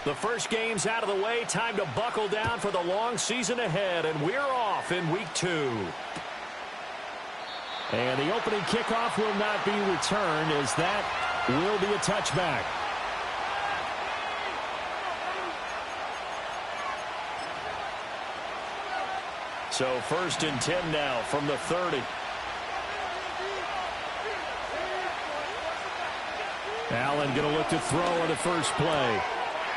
The first game's out of the way. Time to buckle down for the long season ahead, and we're off in week 2. And the opening kickoff will not be returned, as that will be a touchback. So 1st and 10 now from the 30. Allen going to look to throw on the first play.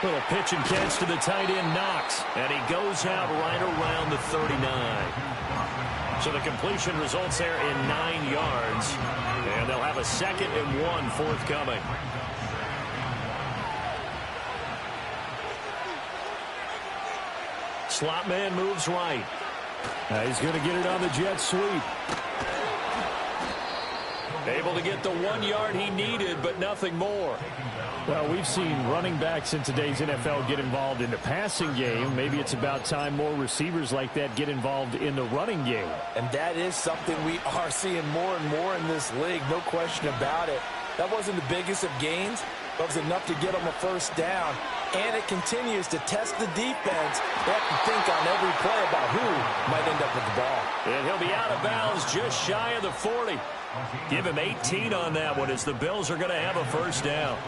Little pitch and catch to the tight end, Knox. And he goes out right around the 39. So the completion results there in 9 yards. And they'll have a 2nd and 1 forthcoming. Slot man moves right. He's going to get it on the jet sweep. Able to get the 1 yard he needed, but nothing more. Well, we've seen running backs in today's NFL get involved in the passing game. Maybe it's about time more receivers like that get involved in the running game. And that is something we are seeing more and more in this league, no question about it. That wasn't the biggest of gains, but it was enough to get them a first down. And it continues to test the defense. They have to think on every play about who might end up with the ball. And he'll be out of bounds just shy of the 40. Give him 18 on that one as the Bills are going to have a first down.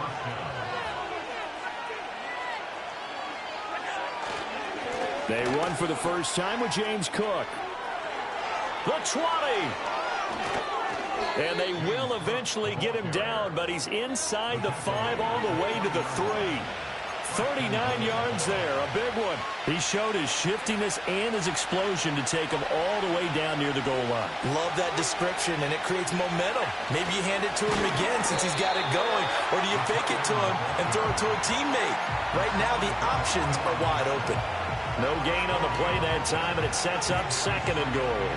They run for the first time with James Cook. The 20. And they will eventually get him down, but he's inside the 5 all the way to the 3. 39 yards there, a big one. He showed his shiftiness and his explosion to take him all the way down near the goal line. Love that description, and it creates momentum. Maybe you hand it to him again since he's got it going, or do you fake it to him and throw it to a teammate? Right now, the options are wide open. No gain on the play that time, and it sets up 2nd and goal.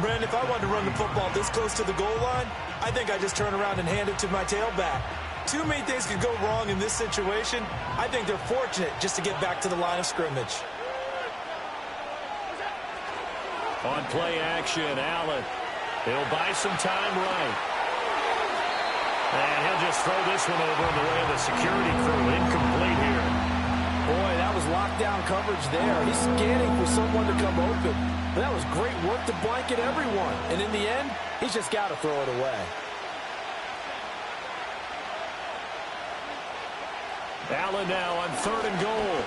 Brandon, if I wanted to run the football this close to the goal line, I think I just turn around and hand it to my tailback. Too many things could go wrong in this situation. I think they're fortunate just to get back to the line of scrimmage. On play action, Allen. He'll buy some time right. And he'll just throw this one over in the way of the security crew. Incomplete here. Boy, that was lockdown coverage there. He's scanning for someone to come open. But that was great work to blanket everyone. And in the end, he's just got to throw it away. Allen now on 3rd and goal.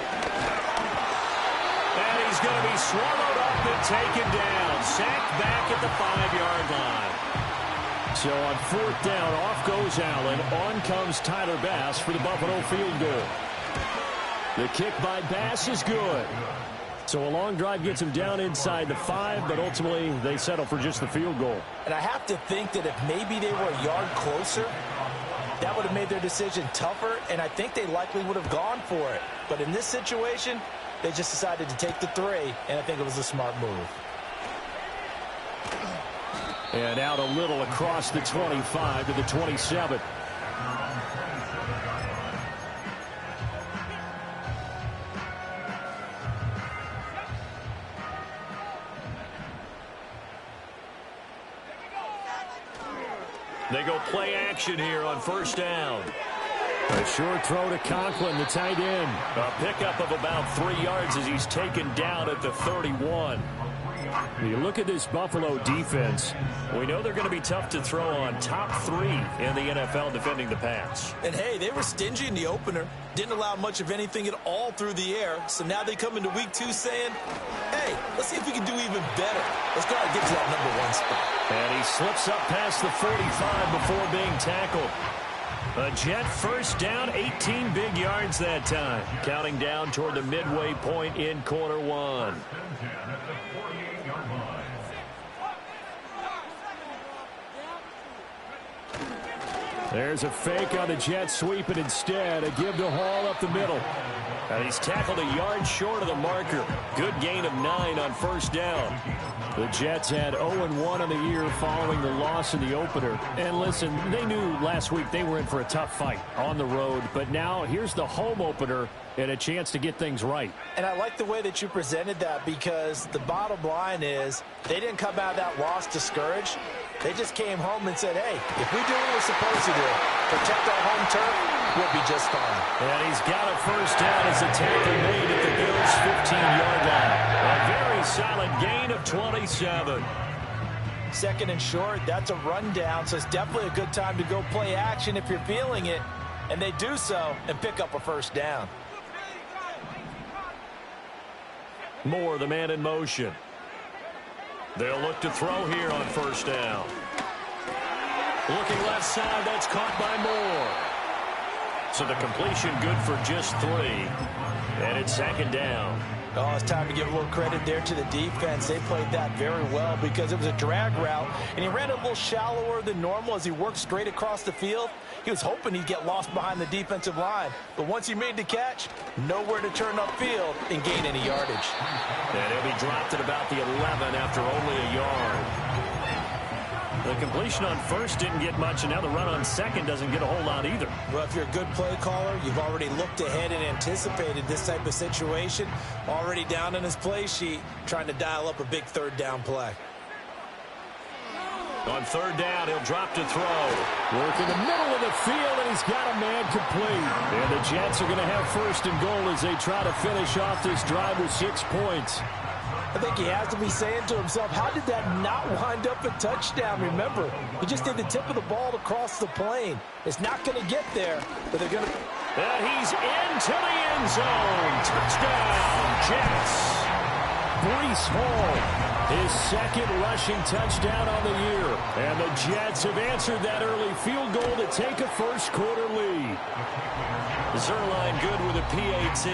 And he's going to be swallowed up and taken down. Sacked back at the 5-yard line. So on 4th down, off goes Allen. On comes Tyler Bass for the Buffalo field goal. The kick by Bass is good. So a long drive gets him down inside the 5, but ultimately they settle for just the field goal. And I have to think that if maybe they were a yard closer, that would have made their decision tougher, and I think they likely would have gone for it. But in this situation, they just decided to take the 3, and I think it was a smart move. And out a little across the 25 to the 27. They go play action here on 1st down. A short throw to Conklin, the tight end. A pickup of about 3 yards as he's taken down at the 31. You look at this Buffalo defense. We know they're going to be tough to throw on. Top 3 in the NFL defending the pass. And, hey, they were stingy in the opener. Didn't allow much of anything at all through the air. So now they come into week 2 saying, hey, let's see if we can do even better. Let's try to get to that number 1 spot. And he slips up past the 45 before being tackled. A Jet first down, 18 big yards that time. Counting down toward the midway point in quarter 1. There's a fake on the jet sweep, and instead a give to Hall up the middle. And he's tackled a yard short of the marker. Good gain of 9 on 1st down. The Jets had 0-1 on the year following the loss in the opener. And listen, they knew last week they were in for a tough fight on the road. But now here's the home opener and a chance to get things right. And I like the way that you presented that, because the bottom line is they didn't come out of that loss discouraged. They just came home and said, hey, if we do what we're supposed to do, protect our home turf, we'll be just fine. And he's got a first down as the tackle made at the Bills' 15-yard line. A very solid gain of 27. Second and short, that's a rundown, so it's definitely a good time to go play action if you're feeling it. And they do so and pick up a first down. Moore, the man in motion. They'll look to throw here on first down. Looking left side, that's caught by Moore. So the completion good for just 3. And it's second down. Oh, it's time to give a little credit there to the defense. They played that very well because it was a drag route, and he ran a little shallower than normal as he worked straight across the field. He was hoping he'd get lost behind the defensive line, but once he made the catch, nowhere to turn upfield and gain any yardage. And he'll be dropped at about the 11 after only a yard. The completion on first didn't get much, and now the run on second doesn't get a whole lot either. Well, if you're a good play caller, you've already looked ahead and anticipated this type of situation. Already down in his play sheet, trying to dial up a big third down play. On third down, he'll drop to throw. Work in the middle of the field, and he's got a man complete. And the Jets are going to have first and goal as they try to finish off this drive with 6 points. I think he has to be saying to himself, how did that not wind up a touchdown? Remember, he just did the tip of the ball to cross the plane. It's not going to get there, but they're going to... And he's into the end zone. Touchdown, Jets. Breece Hall, his second rushing touchdown on the year. And the Jets have answered that early field goal to take a first quarter lead. Zerline good with a PAT.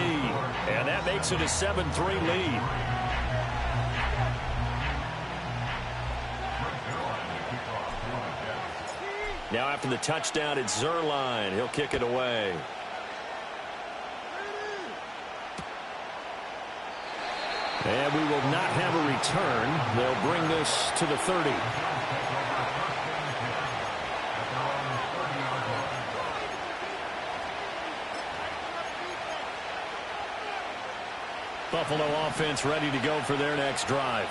And that makes it a 7-3 lead. Now after the touchdown, it's Zerline. He'll kick it away. And we will not have a return. They'll bring this to the 30. Buffalo offense ready to go for their next drive.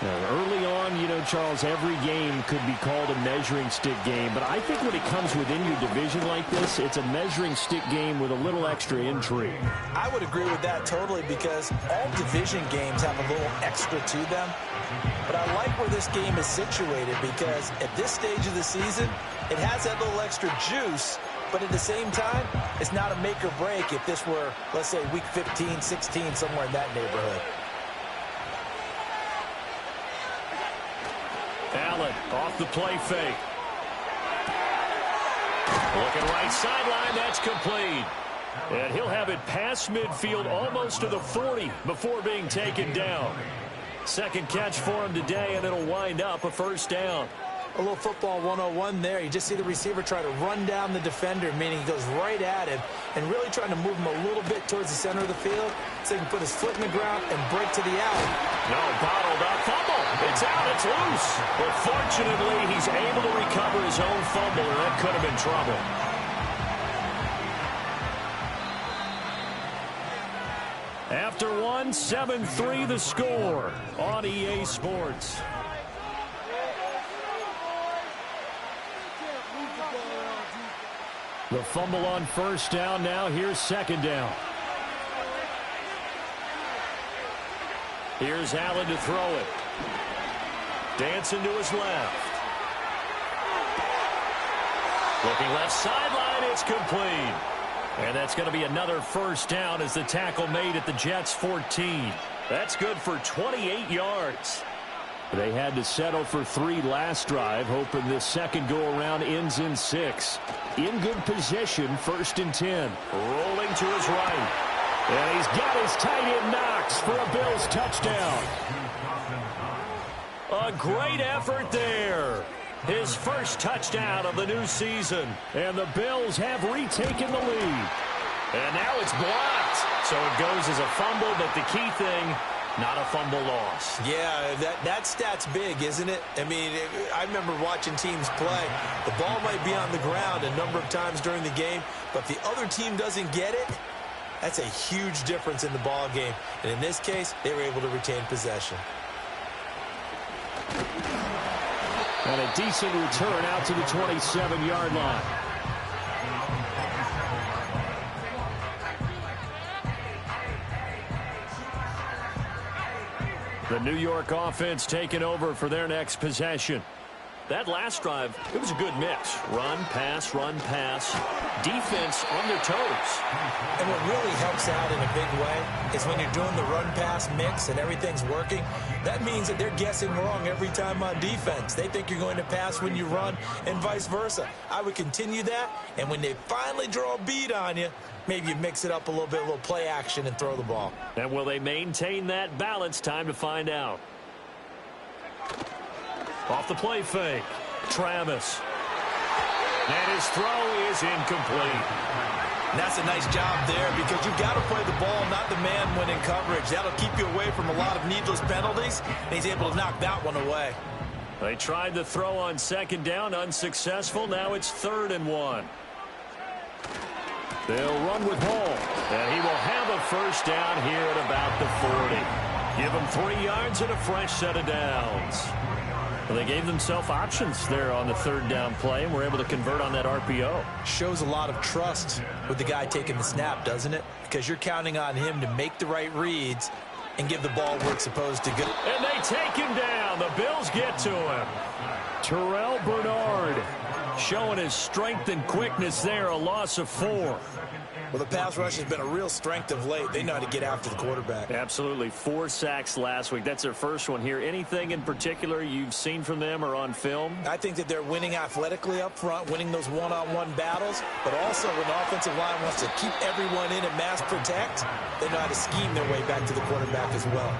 Early on, you know, Charles, every game could be called a measuring stick game. But I think when it comes within your division like this, it's a measuring stick game with a little extra intrigue. I would agree with that totally, because all division games have a little extra to them. But I like where this game is situated, because at this stage of the season, it has that little extra juice. But at the same time, it's not a make or break if this were, let's say, week 15, 16, somewhere in that neighborhood. Allen off the play fake. Looking right sideline, that's complete. And he'll have it past midfield almost to the 40 before being taken down. Second catch for him today, and it'll wind up a first down. A little football 101 there. You just see the receiver try to run down the defender, meaning he goes right at him and really trying to move him a little bit towards the center of the field so he can put his foot in the ground and break to the alley. No, bottled up. Fumble. It's out. It's loose. But fortunately, he's able to recover his own fumble, or that could have been trouble. After 7-3 the score on EA Sports. The fumble on first down. Now here's second down. Here's Allen to throw it. Dancing to his left. Looking left sideline. It's complete. And that's going to be another first down as the tackle made at the Jets' 14. That's good for 28 yards. They had to settle for 3 last drive, hoping this second go-around ends in 6. In good position, first and 10. Rolling to his right. And he's got his tight end Knox for a Bills touchdown. A great effort there. His first touchdown of the new season. And the Bills have retaken the lead. And now it's blocked. So it goes as a fumble, but the key thing, Not a fumble loss. Yeah, that stat's big, isn't it? I mean, I remember watching teams play. The ball might be on the ground a number of times during the game, but if the other team doesn't get it, that's a huge difference in the ball game. And in this case, they were able to retain possession. And a decent return out to the 27-yard line. The New York offense taking over for their next possession. That last drive, it was a good mix. Run, pass, defense on their toes. And what really helps out in a big way is when you're doing the run-pass mix and everything's working, that means that they're guessing wrong every time on defense. They think you're going to pass when you run and vice versa. I would continue that, and when they finally draw a bead on you, maybe you mix it up a little bit, a little play action, and throw the ball. And will they maintain that balance? Time to find out. Off the play fake, Travis. And his throw is incomplete. And that's a nice job there because you've got to play the ball, not the man when in coverage. That'll keep you away from a lot of needless penalties, and he's able to knock that one away. They tried the throw on second down, unsuccessful. Now it's 3rd and 1. They'll run with Hall, and he will have a first down here at about the 40. Give him 3 yards and a fresh set of downs. Well, they gave themselves options there on the 3rd down play, and were able to convert on that RPO. Shows a lot of trust with the guy taking the snap, doesn't it? Because you're counting on him to make the right reads and give the ball where it's supposed to go. And they take him down. The Bills get to him. Terrell Bernard showing his strength and quickness there, a loss of 4. Well, the pass rush has been a real strength of late. They know how to get after the quarterback. Absolutely. 4 sacks last week. That's their first one here. Anything in particular you've seen from them or on film? I think that they're winning athletically up front, winning those one-on-one battles, but also when the offensive line wants to keep everyone in and mass protect, they know how to scheme their way back to the quarterback as well.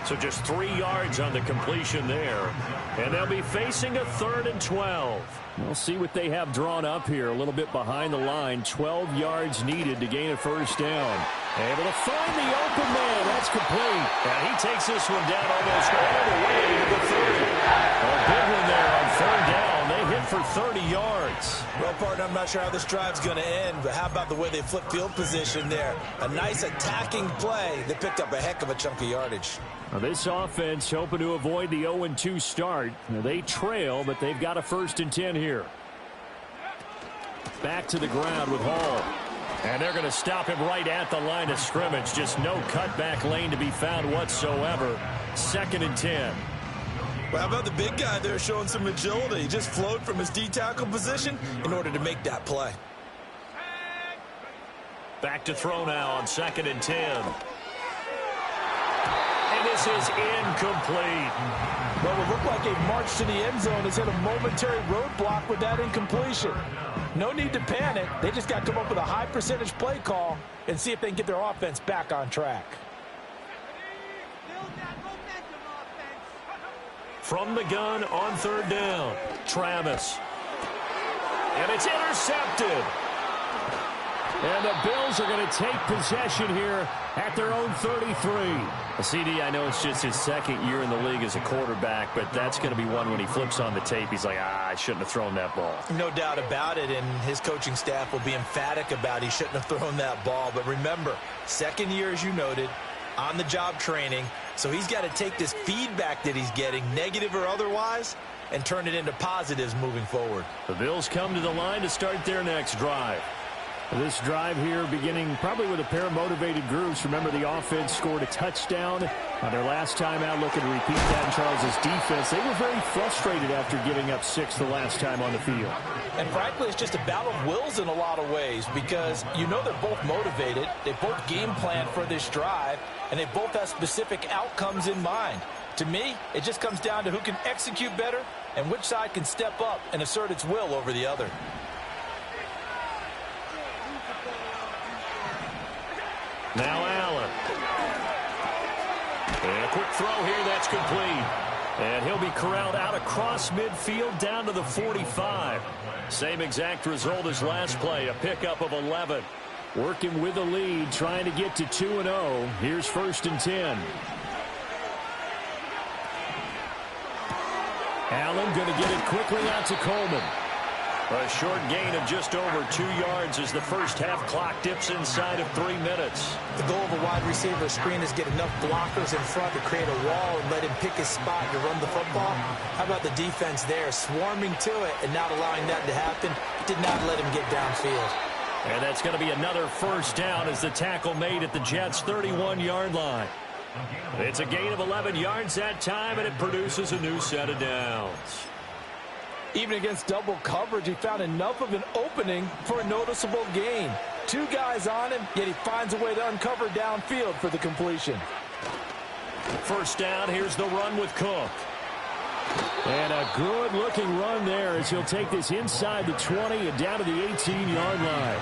So just 3 yards on the completion there. And they'll be facing a 3rd and 12. We'll see what they have drawn up here. A little bit behind the line. 12 yards needed to gain a first down. Able to find the open man. That's complete. And he takes this one down almost all the way to the 30. A big one there on 3rd down. They hit for 30 yards. Well, partner, I'm not sure how this drive's going to end, but how about the way they flip field position there? A nice attacking play that picked up a heck of a chunk of yardage. Now this offense hoping to avoid the 0-2 start. Now they trail, but they've got a 1st and 10 here. Back to the ground with Hall. And they're going to stop him right at the line of scrimmage. Just no cutback lane to be found whatsoever. 2nd and 10. Well, how about the big guy there showing some agility? He just flowed from his D-tackle position in order to make that play. Back to throw now on 2nd and 10. And this is incomplete. Well, it looked like a march to the end zone has hit a momentary roadblock with that incompletion. No need to panic. They just got to come up with a high percentage play call and see if they can get their offense back on track. From the gun on 3rd down, Travis. And it's intercepted. And the Bills are going to take possession here at their own 33. CD, I know it's just his 2nd year in the league as a quarterback, but that's going to be one when he flips on the tape. He's like, I shouldn't have thrown that ball. No doubt about it, and his coaching staff will be emphatic about he shouldn't have thrown that ball. But remember, 2nd year, as you noted, on-the-job training. So he's got to take this feedback that he's getting, negative or otherwise, and turn it into positives moving forward. The Bills come to the line to start their next drive. This drive here beginning probably with a pair of motivated groups. Remember, the offense scored a touchdown on their last time out, looking to repeat that in Charles's defense. They were very frustrated after giving up 6 the last time on the field. And frankly, it's just a battle of wills in a lot of ways because you know they're both motivated. They both game plan for this drive, and they both have specific outcomes in mind. To me, it just comes down to who can execute better and which side can step up and assert its will over the other. Now Allen. And a quick throw here, that's complete. And he'll be corralled out across midfield down to the 45. Same exact result as last play, a pickup of 11. Working with the lead, trying to get to 2-0. Here's 1st and 10. Allen going to get it quickly out to Coleman. A short gain of just over 2 yards as the first half clock dips inside of 3 minutes. The goal of a wide receiver screen is get enough blockers in front to create a wall and let him pick his spot to run the football. How about the defense there, swarming to it and not allowing that to happen? Did not let him get downfield. And that's going to be another first down as the tackle made at the Jets' 31-yard line. It's a gain of 11 yards that time, and it produces a new set of downs. Even against double coverage, he found enough of an opening for a noticeable gain. 2 guys on him, yet he finds a way to uncover downfield for the completion. First down, here's the run with Cook. And a good-looking run there as he'll take this inside the 20 and down to the 18-yard line.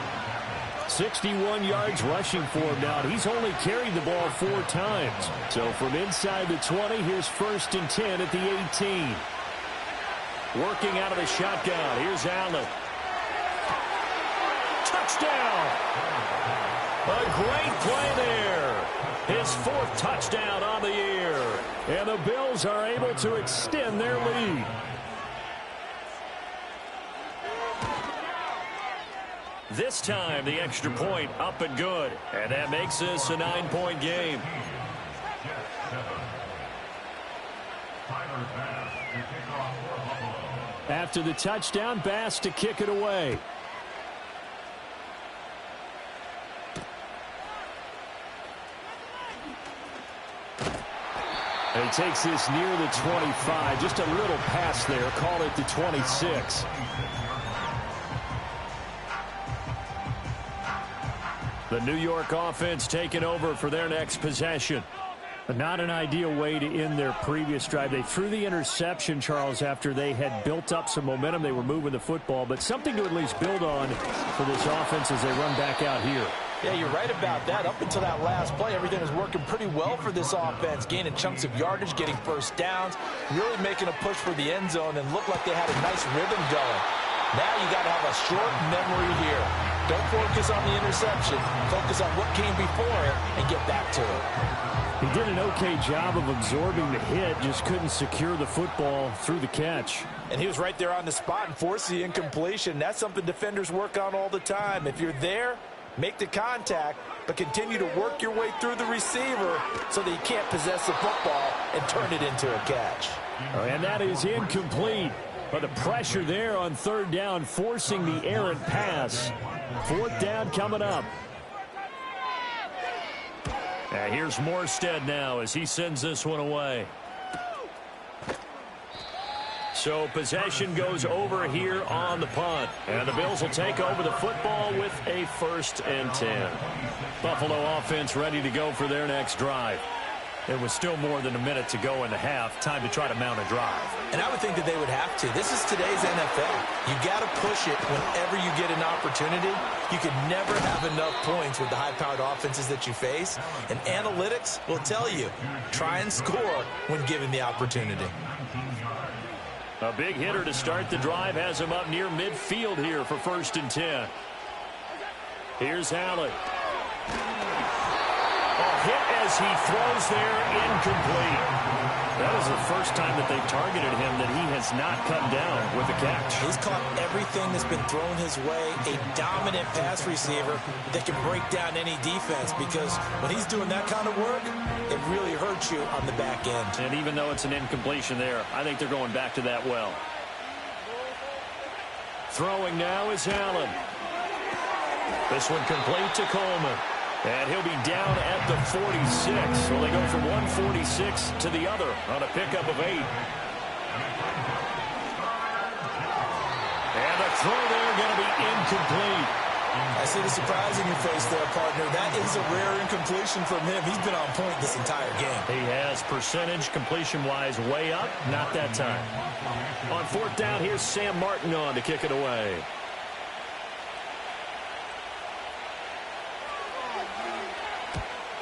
61 yards rushing for him now. He's only carried the ball 4 times. So from inside the 20, here's 1st and 10 at the 18. Working out of the shotgun. Here's Allen. Touchdown! A great play there. His 4th touchdown on the year. And the Bills are able to extend their lead. This time, the extra point up and good. And that makes this a 9-point game. After the touchdown, Bass to kick it away. And he takes this near the 25. Just a little pass there. Call it the 26. The New York offense taking over for their next possession. But not an ideal way to end their previous drive. They threw the interception, Charles, after they had built up some momentum. They were moving the football, but something to at least build on for this offense as they run back out here. Yeah, you're right about that. Up until that last play, everything was working pretty well for this offense, gaining chunks of yardage, getting first downs, really making a push for the end zone, and looked like they had a nice rhythm going. Now you got to have a short memory here. Don't focus on the interception. Focus on what came before it and get back to it. He did an okay job of absorbing the hit, just couldn't secure the football through the catch. And he was right there on the spot and forced the incompletion. That's something defenders work on all the time. If you're there, make the contact, but continue to work your way through the receiver so that you can't possess the football and turn it into a catch. And that is incomplete. But the pressure there on 3rd down, forcing the errant pass. 4th down coming up. And here's Morstead now as he sends this one away. So possession goes over here on the punt. And the Bills will take over the football with a 1st and 10. Buffalo offense ready to go for their next drive. There was still more than a minute to go in the half. Time to try to mount a drive. And I would think that they would have to. This is today's NFL. You got to push it whenever you get an opportunity. You can never have enough points with the high-powered offenses that you face. And analytics will tell you, try and score when given the opportunity. A big hitter to start the drive has him up near midfield here for 1st and 10. Here's Allen. Hit as he throws there, incomplete. That is the first time that they've targeted him that he has not come down with a catch. He's caught everything that's been thrown his way. A dominant pass receiver that can break down any defense, because when he's doing that kind of work, it really hurts you on the back end. And even though it's an incompletion there, I think they're going back to that well. Throwing now is Allen. This one complete to Coleman. And he'll be down at the 46. So they go from 146 to the other on a pickup of 8. And the throw there going to be incomplete. I see the surprise in your face there, partner. That is a rare incompletion from him. He's been on point this entire game. He has percentage completion-wise way up. Not that time. On 4th down, here's Sam Martin on to kick it away.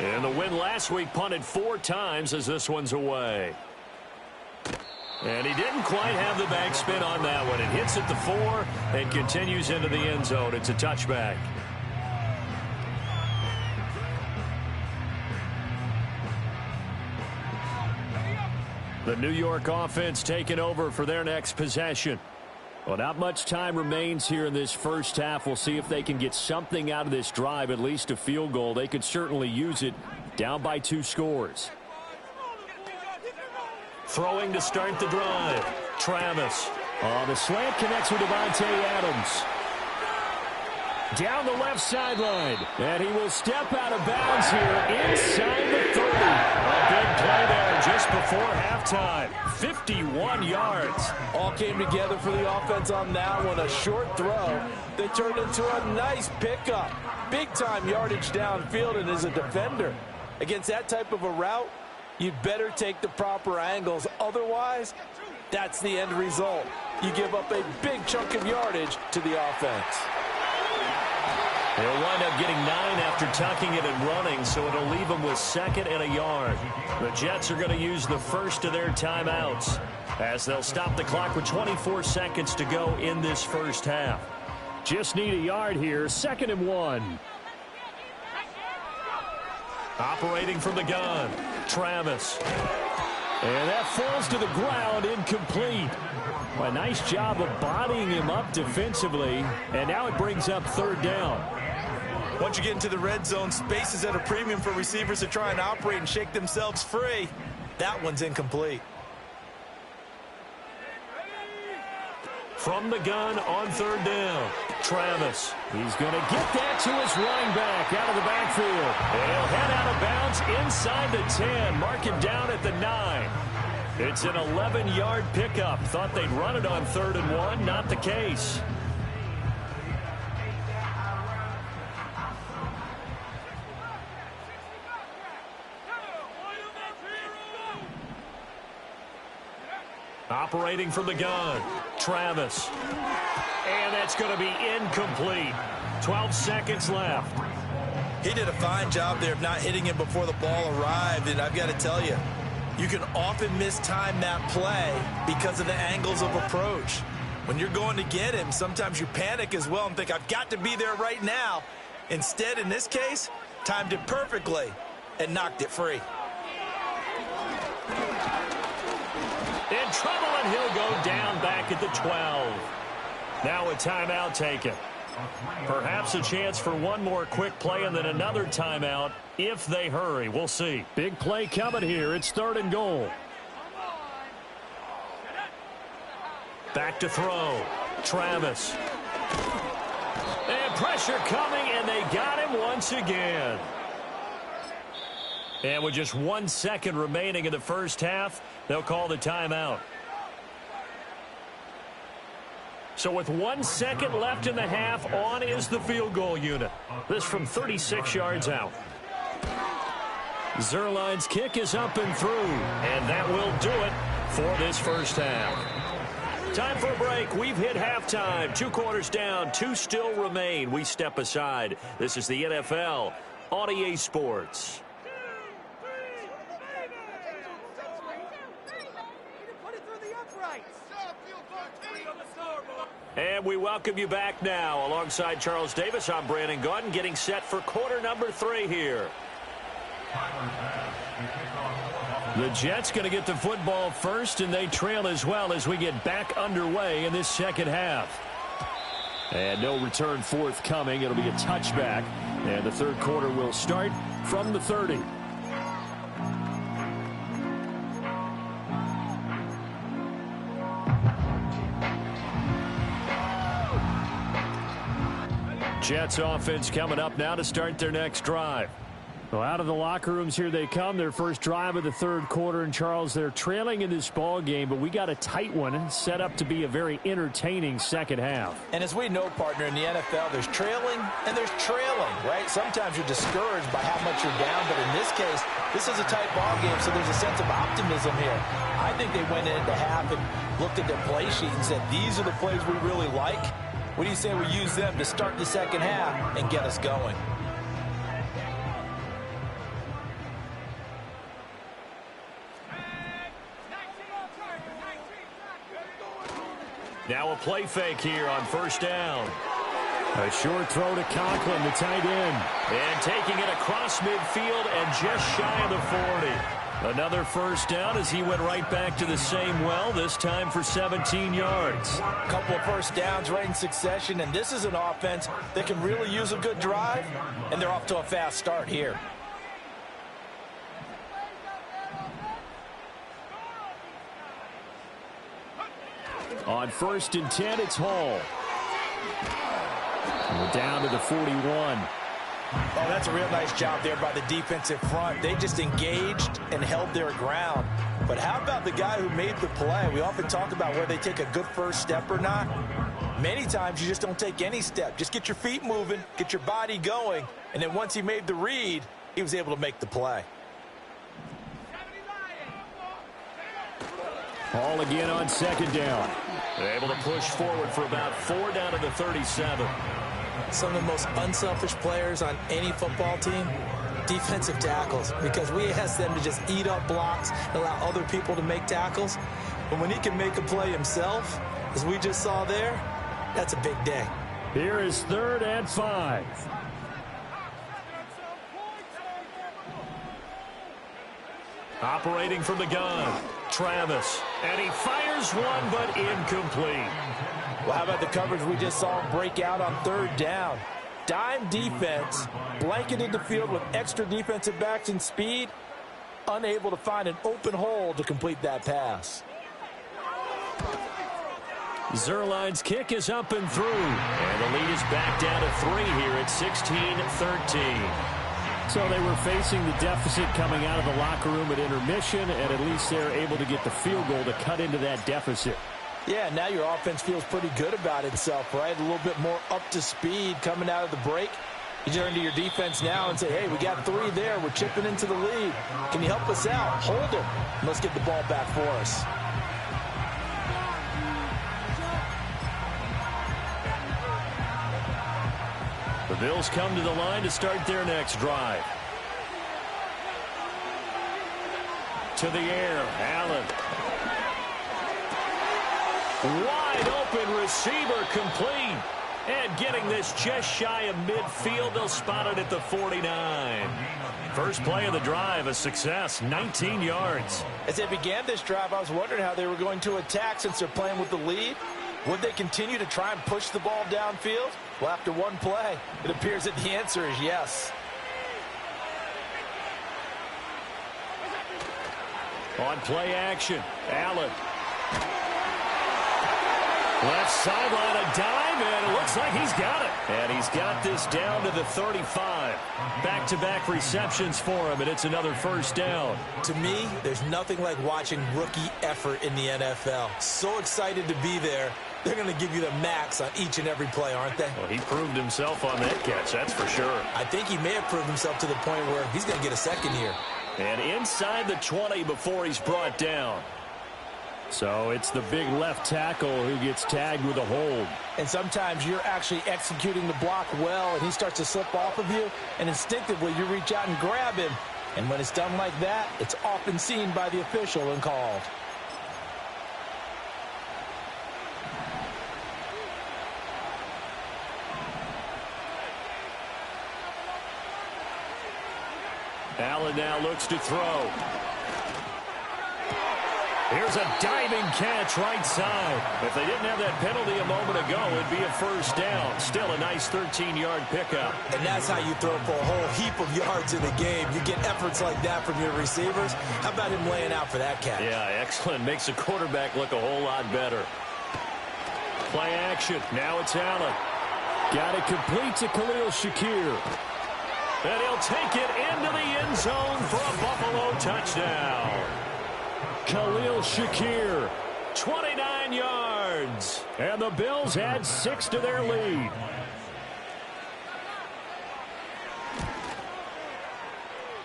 And the win last week punted 4 times as this one's away. And he didn't quite have the backspin on that one. It hits at the 4 and continues into the end zone. It's a touchback. The New York offense taking over for their next possession. Well, not much time remains here in this first half. We'll see if they can get something out of this drive, at least a field goal. They could certainly use it, down by 2 scores. Throwing to start the drive, Travis. The slant connects with Devontae Adams. Down the left sideline. And he will step out of bounds here inside the 30. A big play there just before halftime. 51 yards. All came together for the offense on that one. A short throw that turned into a nice pickup. Big-time yardage downfield, and as a defender, against that type of a route, you'd better take the proper angles. Otherwise, that's the end result. You give up a big chunk of yardage to the offense. They'll wind up getting 9 after tucking it and running, so it'll leave them with 2nd and a yard. The Jets are going to use the first of their timeouts as they'll stop the clock with 24 seconds to go in this first half. Just need a yard here. 2nd and 1. Operating from the gun, Travis. And that falls to the ground, incomplete. A nice job of bodying him up defensively, and now it brings up 3rd down. Once you get into the red zone, space is at a premium for receivers to try and operate and shake themselves free. That one's incomplete. From the gun on 3rd down, Travis. He's going to get that to his running back out of the backfield. He'll head out of bounds inside the 10. Mark him down at the 9. It's an 11-yard pickup. Thought they'd run it on 3rd and 1. Not the case. Operating from the gun, Travis. And that's going to be incomplete. 12 seconds left. He did a fine job there of not hitting him before the ball arrived, and I've got to tell you, you can often mistime that play because of the angles of approach. When you're going to get him, sometimes you panic as well and think, I've got to be there right now. Instead, in this case, timed it perfectly and knocked it free. In trouble, and he'll go down back at the 12. Now a timeout taken. Perhaps a chance for one more quick play and then another timeout if they hurry. We'll see. Big play coming here. It's 3rd and goal. Back to throw. Travis. And pressure coming, and they got him once again. And with just 1 second remaining in the first half, they'll call the timeout. So with 1 second left in the half, on is the field goal unit. This from 36 yards out. Zerline's kick is up and through, and that will do it for this first half. Time for a break. We've hit halftime. 2 quarters down, 2 still remain. We step aside. This is the NFL on EA Sports. And we welcome you back now. Alongside Charles Davis, I'm Brandon Gaudin, getting set for quarter number 3 here. The Jets going to get the football first, and they trail as well as we get back underway in this second half. And no return forthcoming. It'll be a touchback, and the third quarter will start from the 30. Jets offense coming up now to start their next drive. Well, out of the locker rooms here they come. Their first drive of the third quarter. And, Charles, they're trailing in this ball game, but we got a tight one set up to be a very entertaining second half. And as we know, partner, in the NFL, there's trailing and there's trailing, right? Sometimes you're discouraged by how much you're down, but in this case, this is a tight ball game, so there's a sense of optimism here. I think they went into half and looked at their play sheet and said, these are the plays we really like. What do you say we use them to start the second half and get us going? Now a play fake here on first down. A short throw to Conklin, the tight end. And taking it across midfield and just shy of the 40. Another first down as he went right back to the same well, this time for 17 yards. A couple of first downs right in succession, and this is an offense that can really use a good drive, and they're off to a fast start here. On 1st and 10, it's Hall. We're down to the 41. Oh, that's a real nice job there by the defensive front. They just engaged and held their ground. But how about the guy who made the play? We often talk about whether they take a good first step or not. Many times you just don't take any step. Just get your feet moving, get your body going, and then once he made the read, he was able to make the play. Hall again on 2nd down. They're able to push forward for about 4 down to the 37. Some of the most unselfish players on any football team, defensive tackles, because we ask them to just eat up blocks and allow other people to make tackles. But when he can make a play himself, as we just saw there, that's a big day. Here is 3rd and 5. Operating from the gun, Travis. And he fires one, but incomplete. Well, how about the coverage we just saw him break out on 3rd down? Dime defense, blanketed the field with extra defensive backs and speed, unable to find an open hole to complete that pass. Zerline's kick is up and through. And the lead is back down to 3 here at 16-13. So they were facing the deficit coming out of the locker room at intermission, and at least they're able to get the field goal to cut into that deficit. Yeah, now your offense feels pretty good about itself, right? A little bit more up to speed coming out of the break. You turn to your defense now and say, hey, we got 3 there. We're chipping into the lead. Can you help us out? Hold them. Let's get the ball back for us. The Bills come to the line to start their next drive. To the air, Allen. Wide open receiver complete. And getting this just shy of midfield, they'll spot it at the 49. First play of the drive, a success, 19 yards. As they began this drive, I was wondering how they were going to attack since they're playing with the lead. Would they continue to try and push the ball downfield? Well, after one play, it appears that the answer is yes. On play action, Allen. Left sideline, a dime, and it looks like he's got it. And he's got this down to the 35. Back-to-back receptions for him, and it's another first down. To me, there's nothing like watching rookie effort in the NFL. So excited to be there. They're going to give you the max on each and every play, aren't they? Well, he proved himself on that catch, that's for sure. I think he may have proved himself to the point where he's going to get a second here. And inside the 20 before he's brought down. So it's the big left tackle who gets tagged with a hold. And sometimes you're actually executing the block well, and he starts to slip off of you, and instinctively you reach out and grab him. And when it's done like that, it's often seen by the official and called. Allen now looks to throw. Here's a diving catch right side. If they didn't have that penalty a moment ago, it'd be a first down. Still a nice 13-yard pickup. And that's how you throw for a whole heap of yards in the game. You get efforts like that from your receivers. How about him laying out for that catch? Yeah, excellent. Makes the quarterback look a whole lot better. Play action. Now it's Allen. Got it complete to Khalil Shakir. And he'll take it into the end zone for a Buffalo touchdown. Khalil Shakir, 29 yards. and the Bills add 6 to their lead.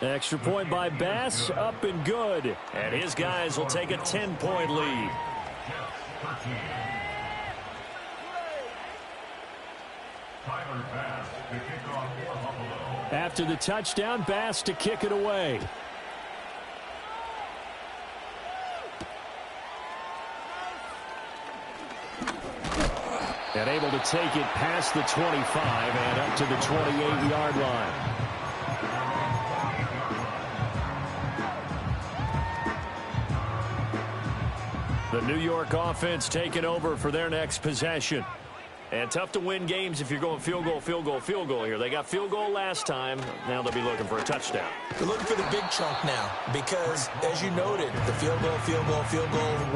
Extra point by Bass, up and good. And his guys will take a 10-point lead. After the touchdown, Bass to kick it away. And able to take it past the 25 and up to the 28-yard line. The New York offense taking over for their next possession. And tough to win games if you're going field goal, field goal, field goal here. They got field goal last time. Now they'll be looking for a touchdown. They're looking for the big chunk now because, as you noted, the field goal,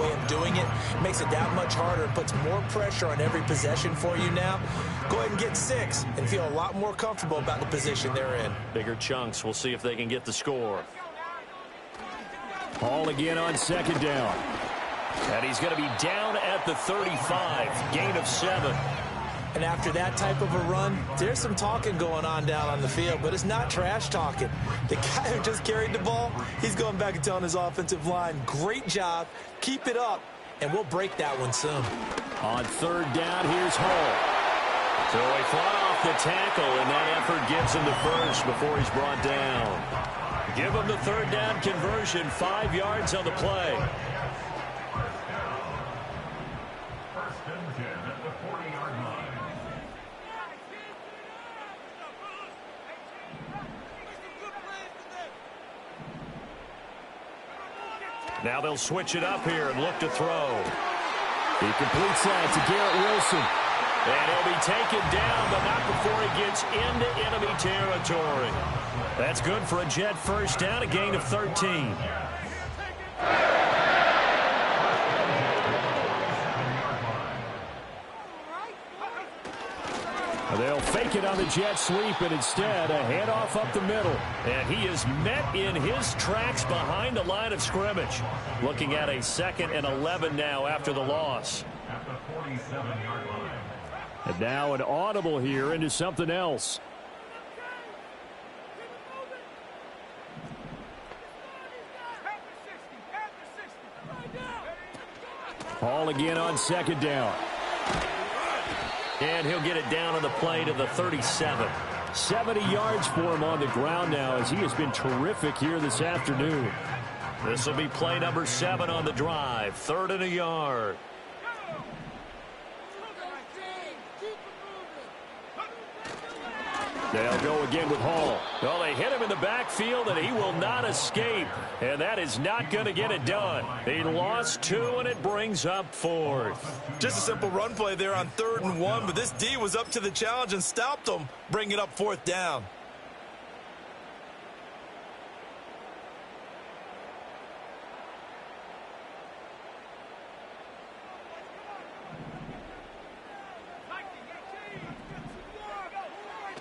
way of doing it makes it that much harder and puts more pressure on every possession for you now. Go ahead and get 6 and feel a lot more comfortable about the position they're in. Bigger chunks. We'll see if they can get the score. Hall again on second down. And he's going to be down at the 35. Gain of 7. And after that type of a run, there's some talking going on down on the field, but it's not trash talking. The guy who just carried the ball, he's going back and telling his offensive line, great job, keep it up, and we'll break that one soon. On third down, here's Hall. So he fought off the tackle, and that effort gives him the first before he's brought down. Give him the third down conversion, 5 yards on the play. Now they'll switch it up here and look to throw. He completes that to Garrett Wilson. And he'll be taken down, but not before he gets into enemy territory. That's good for a Jet first down, a gain of 13. They'll fake it on the jet sweep, and instead a handoff up the middle. And he is met in his tracks behind the line of scrimmage. Looking at a 2nd and 11 now after the loss. At the 47-yard line. And now an audible here into something else. Hall again on second down. And he'll get it down on the play to the 37. 70 yards for him on the ground now as he has been terrific here this afternoon. This will be play number 7 on the drive. 3rd and a yard. They'll go again with Hall. Well, they hit him in the backfield, and he will not escape. And that is not going to get it done. He lost 2, and it brings up 4th. Just a simple run play there on 3rd and 1, but this D was up to the challenge and stopped him, bringing up 4th down.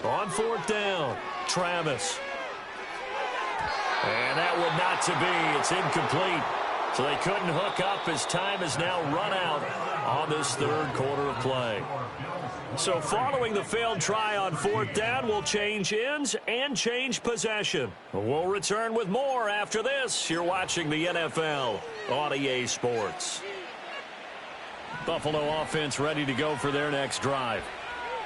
On 4th down, Travis. And that would not to be. It's incomplete. So they couldn't hook up as time is now run out on this 3rd quarter of play. So following the failed try on 4th down, we'll change ends and change possession. We'll return with more after this. You're watching the NFL on EA Sports. Buffalo offense ready to go for their next drive.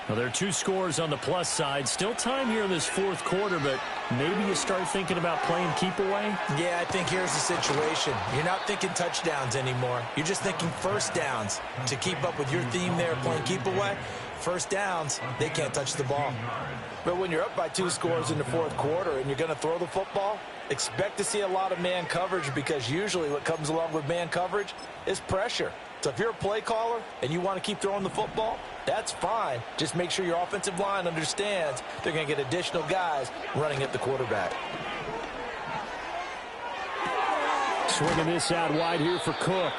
Well, there are 2 scores on the plus side. Still time here in this 4th quarter, but maybe you start thinking about playing keep away? Yeah, I think here's the situation. You're not thinking touchdowns anymore. You're just thinking first downs. To keep up with your theme there, playing keep away, first downs, they can't touch the ball. But when you're up by 2 scores in the 4th quarter and you're going to throw the football, expect to see a lot of man coverage because usually what comes along with man coverage is pressure. So if you're a play caller and you want to keep throwing the football, that's fine. Just make sure your offensive line understands they're going to get additional guys running at the quarterback. Swinging this out wide here for Cook.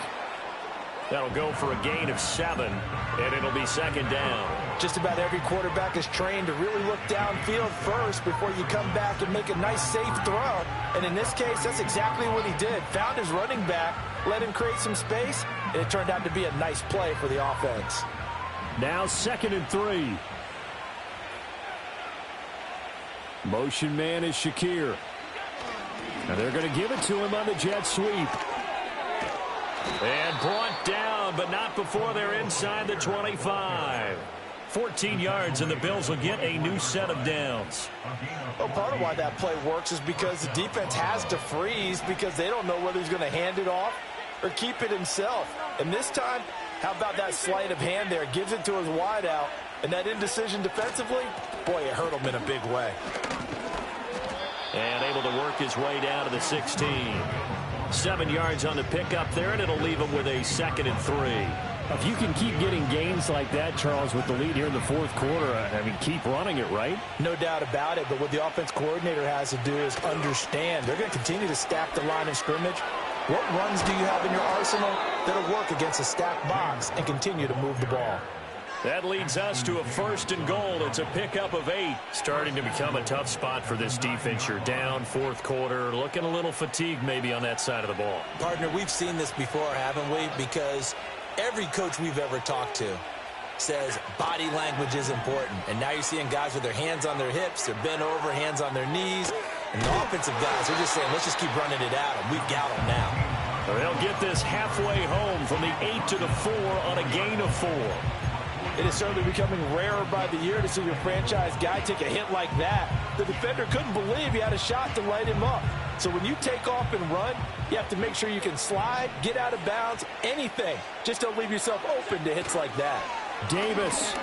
That'll go for a gain of 7, and it'll be 2nd down. Just about every quarterback is trained to really look downfield first before you come back and make a nice, safe throw. And in this case, that's exactly what he did. Found his running back, let him create some space, and it turned out to be a nice play for the offense. Now 2nd and 3. Motion man is Shakir. And they're going to give it to him on the jet sweep. And brought down, but not before they're inside the 25. 14 yards, and the Bills will get a new set of downs. Well, part of why that play works is because the defense has to freeze because they don't know whether he's going to hand it off or keep it himself. And this time, how about that sleight of hand there? Gives it to his wideout, and that indecision defensively, boy, it hurt him in a big way. And able to work his way down to the 16. 7 yards on the pickup there, and it'll leave them with a 2nd and 3. If you can keep getting gains like that, Charles, with the lead here in the fourth quarter, I mean, keep running it, right? No doubt about it, but what the offense coordinator has to do is understand they're going to continue to stack the line of scrimmage. What runs do you have in your arsenal that'll work against a stacked box and continue to move the ball? That leads us to a 1st and goal. It's a pickup of 8. Starting to become a tough spot for this defense. You're down, fourth quarter, looking a little fatigued maybe on that side of the ball. Partner, we've seen this before, haven't we? Because every coach we've ever talked to says body language is important. And now you're seeing guys with their hands on their hips, they're bent over, hands on their knees. And the offensive guys are just saying, let's just keep running it at them. We've got them now. They'll get this halfway home from the 8 to the 4 on a gain of 4. It is certainly becoming rarer by the year to see your franchise guy take a hit like that. The defender couldn't believe he had a shot to light him up. So when you take off and run, you have to make sure you can slide, get out of bounds, anything. Just don't leave yourself open to hits like that. Davis.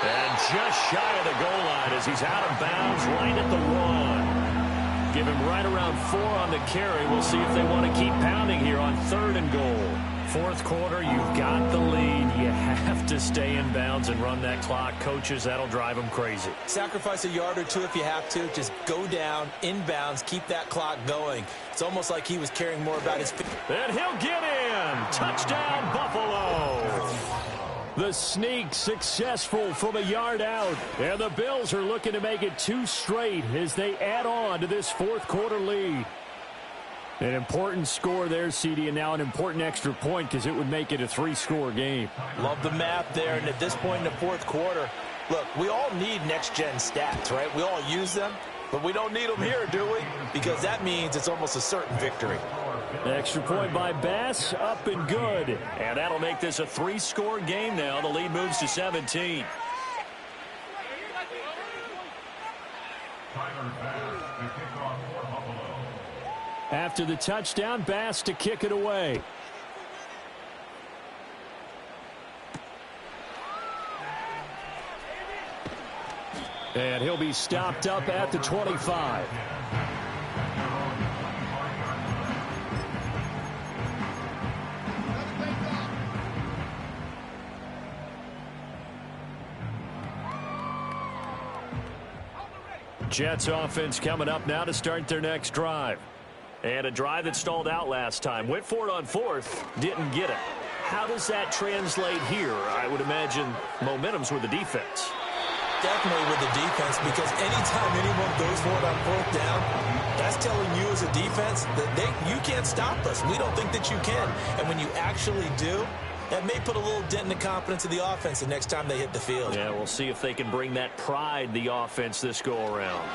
And just shy of the goal line as he's out of bounds right at the 1. Give him right around 4 on the carry. We'll see if they want to keep pounding here on 3rd and goal. Fourth quarter, you've got the lead. You have to stay in bounds and run that clock. Coaches, that'll drive them crazy. Sacrifice a yard or two if you have to. Just go down, in bounds, keep that clock going. It's almost like he was caring more about his feet. And he'll get in. Touchdown, Buffalo. The sneak successful from a yard out. And the Bills are looking to make it 2 straight as they add on to this fourth quarter lead. An important score there, CD, and now an important extra point because it would make it a 3-score game. Love the math there, and at this point in the fourth quarter, look, we all need next-gen stats, right? We all use them, but we don't need them here, do we? Because that means it's almost a certain victory. Extra point by Bass, up and good. And that'll make this a 3-score game now. The lead moves to 17. After the touchdown, Bass to kick it away. And he'll be stopped up at the 25. Jets offense coming up now to start their next drive. And a drive that stalled out last time. Went for it on 4th, didn't get it. How does that translate here? I would imagine momentum's with the defense. Definitely with the defense, because anytime anyone goes for it on 4th down, that's telling you as a defense that you can't stop us. We don't think that you can. And when you actually do, that may put a little dent in the confidence of the offense the next time they hit the field. Yeah, we'll see if they can bring that pride, the offense, this go-around.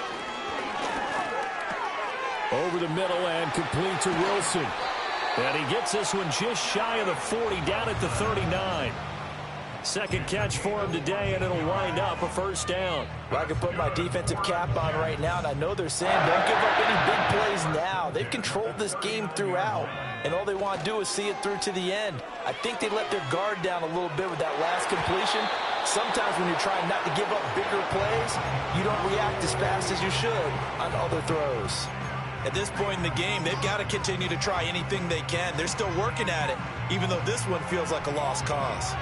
Over the middle and complete to Wilson. And he gets this one just shy of the 40, down at the 39. Second catch for him today, and it'll wind up a 1st down. Well, I can put my defensive cap on right now, and I know they're saying don't give up any big plays now. They've controlled this game throughout, and all they want to do is see it through to the end. I think they let their guard down a little bit with that last completion. Sometimes when you're trying not to give up bigger plays, you don't react as fast as you should on other throws. At this point in the game, they've got to continue to try anything they can. They're still working at it, even though this one feels like a lost cause.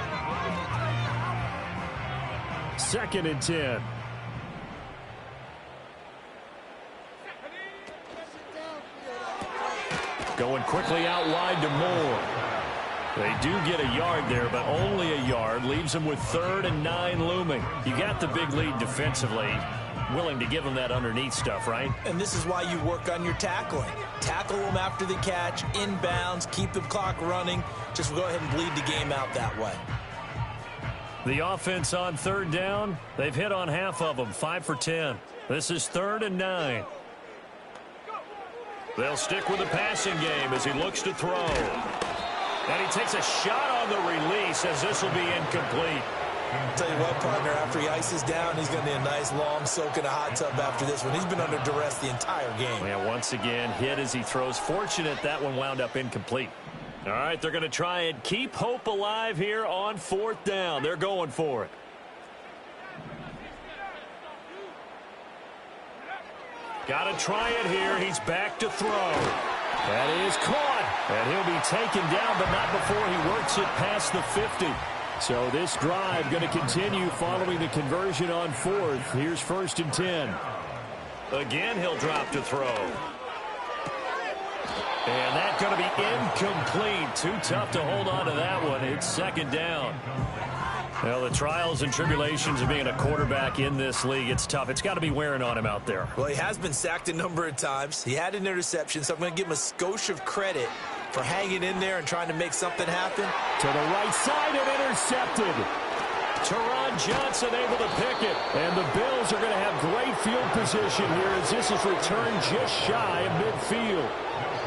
2nd and 10. Going quickly out wide to Moore. They do get a yard there, but only a yard. Leaves them with 3rd and 9 looming. You got the big lead defensively. Willing to give them that underneath stuff, right? And this is why you work on your tackling. Tackle them after the catch, inbounds, keep the clock running. Just go ahead and bleed the game out that way. The offense on 3rd down, they've hit on half of them, 5 for 10. This is 3rd and 9. They'll stick with the passing game as he looks to throw. And he takes a shot on the release as this will be incomplete. I'll tell you what, partner, after he ices down, he's going to need a nice long soak in a hot tub after this one. He's been under duress the entire game. Yeah, once again, hit as he throws. Fortunate that one wound up incomplete. All right, they're going to try and keep hope alive here on 4th down. They're going for it. Got to try it here. He's back to throw. That is caught. And he'll be taken down, but not before he works it past the 50. So this drive going to continue following the conversion on fourth. Here's 1st and 10. Again, he'll drop to throw. And that's going to be incomplete. Too tough to hold on to that one. It's 2nd down. Well, the trials and tribulations of being a quarterback in this league, it's tough. It's got to be wearing on him out there. Well, he has been sacked a number of times. He had an interception, so I'm going to give him a skosh of credit for hanging in there and trying to make something happen. To the right side and intercepted. Teron Johnson able to pick it. And the Bills are going to have great field position here as this is returned just shy of midfield.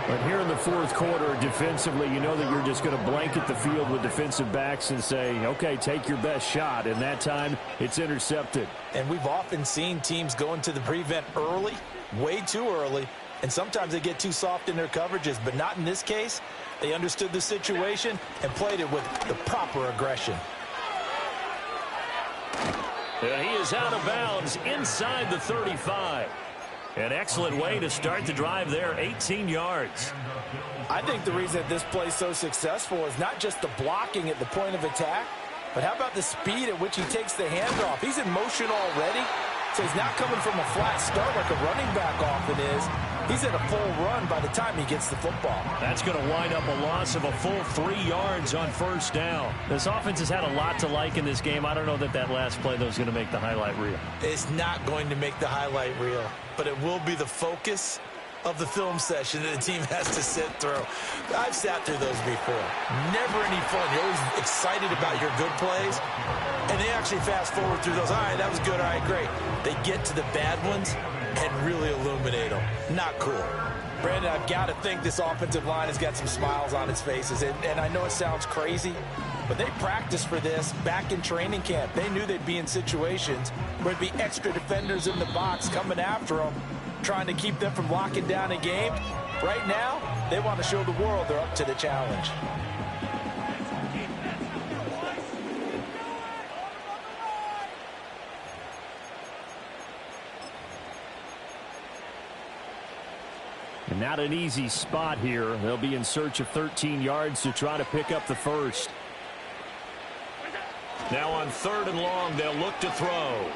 But here in the fourth quarter, defensively, you know that you're just going to blanket the field with defensive backs and say, okay, take your best shot. And that time, it's intercepted. And we've often seen teams go into the prevent early, way too early, and sometimes they get too soft in their coverages. But not in this case. They understood the situation and played it with the proper aggression. He is out of bounds inside the 35. An excellent way to start the drive there, 18 yards. I think the reason that this play is so successful is not just the blocking at the point of attack, but how about the speed at which he takes the handoff? He's in motion already, so he's not coming from a flat start like a running back often is. He's at a full run by the time he gets the football. That's going to wind up a loss of a full 3 yards on 1st down. This offense has had a lot to like in this game. I don't know that last play, though, is going to make the highlight reel. It's not going to make the highlight reel, but it will be the focus of the film session that the team has to sit through. I've sat through those before. Never any fun. You're always excited about your good plays, and they actually fast forward through those. All right, that was good. All right, great. They get to the bad ones and really illuminate them. Not cool. Brandon, I've got to think this offensive line has got some smiles on its faces, and I know it sounds crazy, but they practiced for this back in training camp. They knew they'd be in situations where there'd be extra defenders in the box coming after them, trying to keep them from locking down a game. Right now, they want to show the world they're up to the challenge. And not an easy spot here. They'll be in search of 13 yards to try to pick up the first. Now on 3rd and long, they'll look to throw.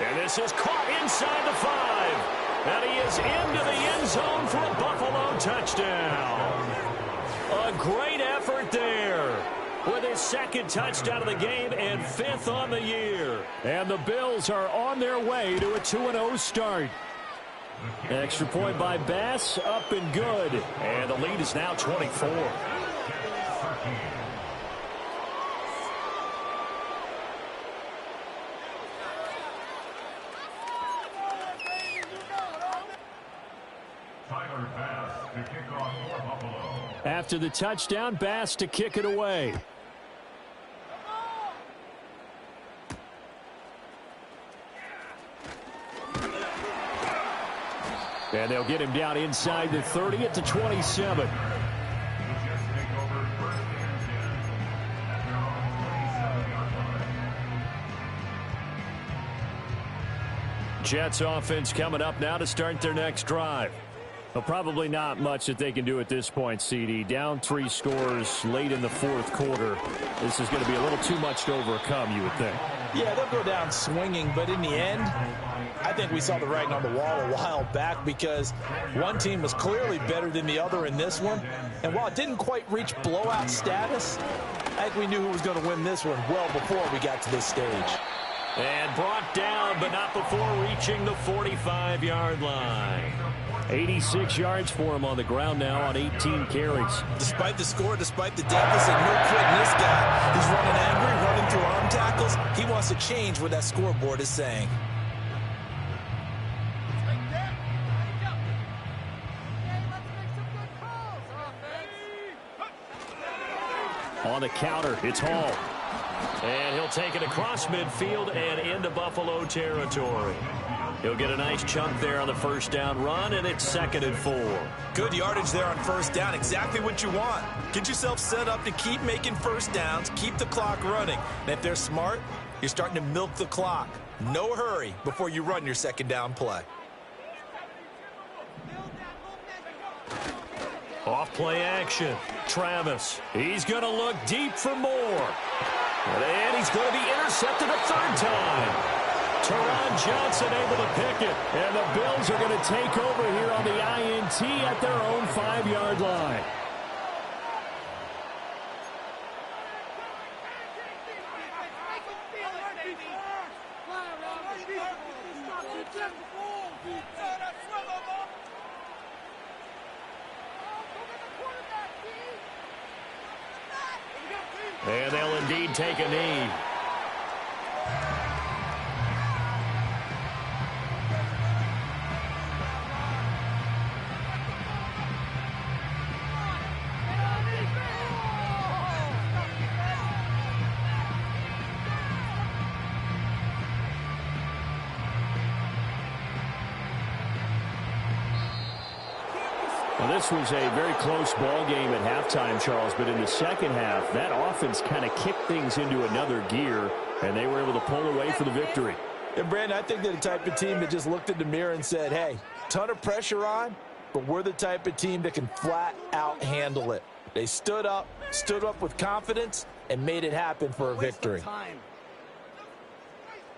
And this is caught inside the 5. And he is into the end zone for a Buffalo touchdown. A great effort there with his 2nd touchdown of the game and 5th on the year. And the Bills are on their way to a 2-0 start. Extra point by Bass, up and good. And the lead is now 24. After the touchdown, Bass to kick it away. And they'll get him down inside the 30 at the 27. Jets offense coming up now to start their next drive. Well, probably not much that they can do at this point, CD. Down 3 scores late in the fourth quarter. This is going to be a little too much to overcome, you would think. Yeah, they'll go down swinging, but in the end, I think we saw the writing on the wall a while back because one team was clearly better than the other in this one. And while it didn't quite reach blowout status, I think we knew who was going to win this one well before we got to this stage. And brought down, but not before reaching the 45-yard line. 86 yards for him on the ground now on 18 carries. Despite the score, despite the deficit, no quitting this guy. He's running angry, running through arm tackles. He wants to change what that scoreboard is saying. On the counter, it's Hall. And he'll take it across midfield and into Buffalo territory. He'll get a nice chunk there on the first down run, and it's 2nd and 4. Good yardage there on first down. Exactly what you want. Get yourself set up to keep making first downs, keep the clock running. And if they're smart, you're starting to milk the clock. No hurry before you run your second down play. Off play action. Travis. He's going to look deep for more. And he's going to be intercepted a third time. Teron Johnson able to pick it. And the Bills are going to take over here on the INT at their own 5-yard line. And they'll indeed take a knee. Well, this was a very close ball game at halftime, Charles, but in the second half, that offense kind of kicked things into another gear, and they were able to pull away for the victory. And, Brandon, I think they're the type of team that just looked in the mirror and said, hey, ton of pressure on, but we're the type of team that can flat out handle it. They stood up with confidence, and made it happen for a victory.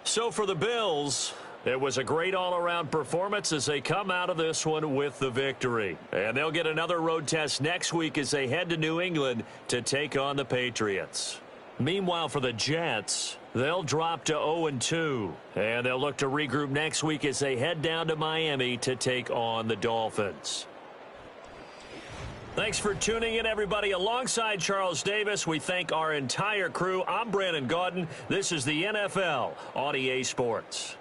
So for the Bills, it was a great all-around performance as they come out of this one with the victory. And they'll get another road test next week as they head to New England to take on the Patriots. Meanwhile, for the Jets, they'll drop to 0-2. And they'll look to regroup next week as they head down to Miami to take on the Dolphins. Thanks for tuning in, everybody. Alongside Charles Davis, we thank our entire crew. I'm Brandon Gaudin. This is the NFL on EA Sports.